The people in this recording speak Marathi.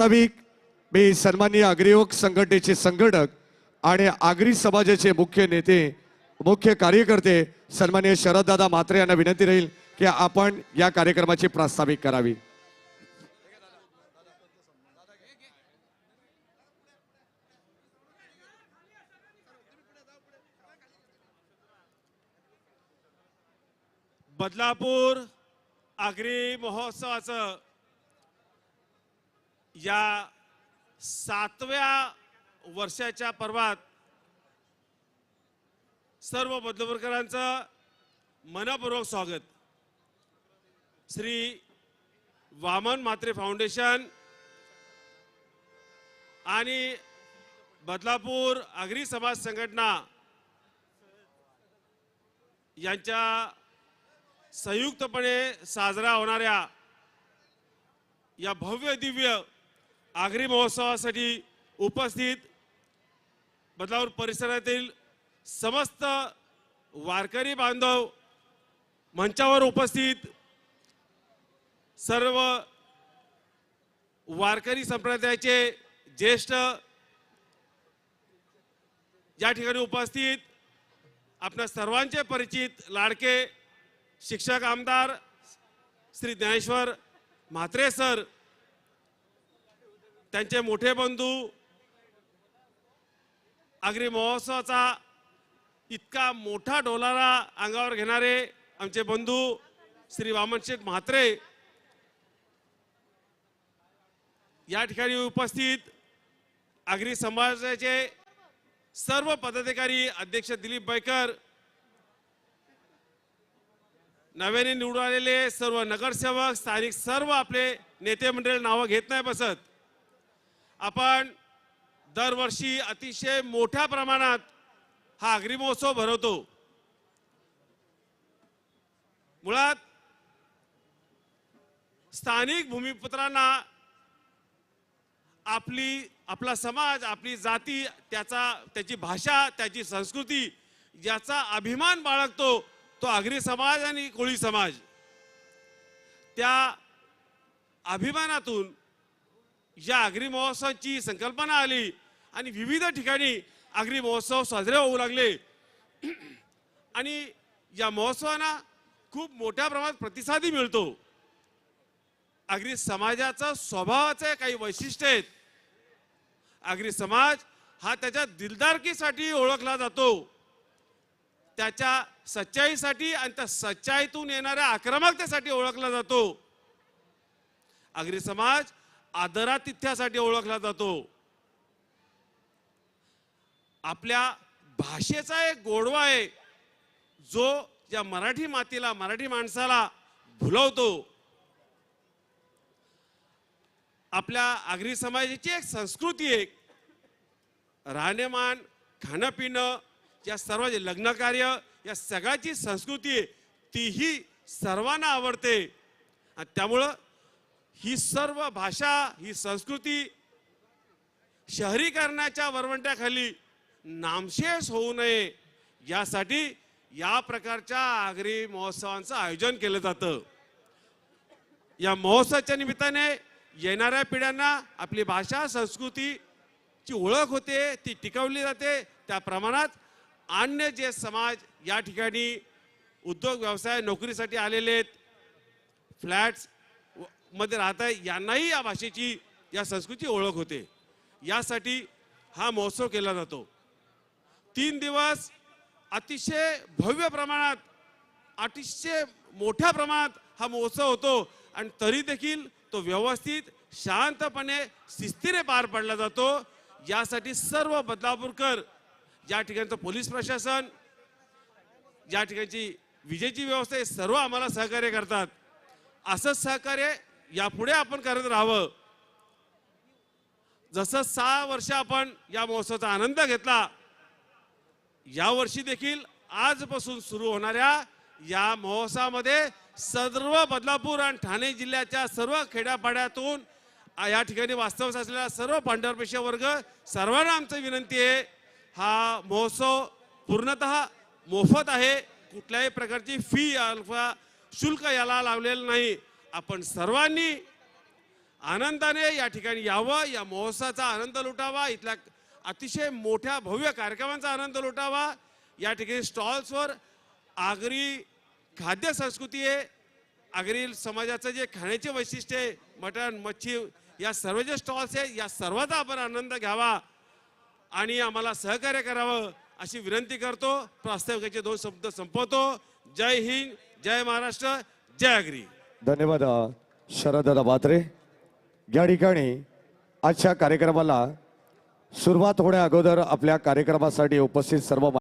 वास्तविक मी सन्माननीय अग्रियोग संघटनेचे संघटक आणि आगरी समाजाचे मुख्य नेते मुख्य कार्यकर्ते सन्माननीय शरददादा म्हात्रे यांना विनंती राहील की आपण या कार्यक्रमाची प्रास्ताविक करावी। बदलापूर आगरी महोत्सवाचं या 7व्या वर्षाच्या पर्वात सर्व बदलापूरकरांचं मनपूर्वक स्वागत। श्री वामन म्हात्रे फाउंडेशन आणि बदलापूर आगरी समाज संघटना यांच्या संयुक्तपणे साजरा होणाऱ्या या भव्य दिव्य आगरी महोत्सवासाठी उपस्थित बदलापूर परिसरातील समस्त वारकरी बांधव, मंचावर उपस्थित सर्व वारकरी संप्रदायाचे ज्येष्ठ, या ठिकाणी उपस्थित आपल्या सर्वांचे परिचित लाडके शिक्षक आमदार श्री ज्ञानेश्वर म्हात्रे सर, त्यांचे मोठे बंधू, आगरी महोत्सवाचा इतका मोठा डोलारा अंगावर घेणारे आमचे बंधू श्री वामनशेठ म्हात्रे, या ठिकाणी उपस्थित आगरी समाजाचे सर्व पदाधिकारी, अध्यक्ष दिलीप बैकर, नव्याने निवडून आलेले सर्व नगरसेवक, स्थानिक सर्व आपले नेते मंडळी, नावं घेत नाही बसत, आपण दरवर्षी अतिशय मोठ्या प्रमाणात हा आगरी महोत्सव भरवतो। मुळात स्थानिक भूमिपुत्रांना आपला समाज, आपली जाती, त्याची भाषा, त्याची संस्कृती याचा अभिमान बाळगतो तो आगरी समाज आणि कोळी समाज। त्या अभिमानातून या आगरी महोत्सवाची संकल्पना आली आणि विविध ठिकाणी आगरी महोत्सव साजरे होऊ लागले आणि या महोत्सवांना खूप मोठ्या प्रमाणात प्रतिसादही मिळतो। आगरी समाजाचा स्वभावाचे काही वैशिष्ट्य आहेत। आगरी समाज हा त्याच्या दिलदारकीसाठी ओळखला जातो, त्याच्या सच्चाईसाठी आणि त्या सच्चाईतून येणाऱ्या आक्रमकतेसाठी ओळखला जातो। आगरी समाज आदरातिथ्यासाठी ओळखला जातो। आपल्या भाषेचा एक गोडवा आहे जो या मराठी मातीला, मराठी माणसाला भुलवतो। आपल्या आगरी समाजाची एक संस्कृती आहे, राहणीमान, खाणं पिणं, या सर्व लग्न कार्य, या सगळ्याची संस्कृती आहे, तीही सर्वांना आवडते आणि त्यामुळं ही सर्व भाषा, ही संस्कृती शहरीकरणाच्या वरवंट्याखाली नामशेष होऊ नये यासाठी या प्रकारच्या आगरी महोत्सवांचं आयोजन केलं जातं। या महोत्सवाच्या निमित्ताने येणाऱ्या पिढ्यांना आपली भाषा, संस्कृतीची ओळख होते, ती टिकवली जाते। त्या प्रमाणात अन्य जे समाज या ठिकाणी उद्योग व्यवसाय, नोकरीसाठी आलेले आहेत, फ्लॅट्स मध्ये राहत आहे, यांनाही या भाषेची, या संस्कृतीची ओळख होते। यासाठी हा महोत्सव केला जातो। 3 दिवस अतिशय भव्य प्रमाणात, अतिशय मोठ्या प्रमाणात हा महोत्सव होतो आणि तरी देखील तो व्यवस्थित, शांतपणे, शिस्तीने पार पडला जातो। यासाठी सर्व बदलापूरकर, या ठिकाणचं पोलीस प्रशासन, या ठिकाणची विजेची व्यवस्था, हे सर्व आम्हाला सहकार्य करतात। असंच सहकार्य यापुढे आपण करत राहावं। जसं 6 वर्ष आपण या महोत्सवाचा आनंद घेतला, यावर्षी देखील आजपासून सुरू होणाऱ्या या महोत्सवामध्ये सर्व बदलापूर आणि ठाणे जिल्ह्याच्या सर्व खेड्यापाड्यातून या ठिकाणी वास्तव्यास असलेला सर्व पांढरपेशी वर्ग, सर्वांना आमची विनंती आहे, हा महोत्सव पूर्णतः मोफत आहे, कुठल्याही प्रकारची फी अथवा शुल्क याला लावलेलं नाही। आपण सर्वांनी आनंदाने या ठिकाणी यावं, या महोत्सवाचा आनंद लुटावा, इथल्या अतिशय मोठ्या भव्य कार्यक्रमांचा आनंद लुटावा. या ठिकाणी स्टॉल्सवर आगरी खाद्य संस्कृती आहे, आगरी समाजाचं जे खाण्याचे वैशिष्ट्य आहे, मटण मच्छी या सर्व जे स्टॉल्स आहे या सर्वांचा आपण आनंद घ्यावा आणि आम्हाला सहकार्य करावं अशी विनंती करतो. प्रास्ताविकाचे 2 शब्द संपवतो. जय हिंद, जय महाराष्ट्र, जय आगरी. धन्यवाद शरददादा म्हात्रे. या ठिकाणी आजच्या कार्यक्रमाला सुरुवात होण्या अगोदर आपल्या कार्यक्रमासाठी उपस्थित सर्व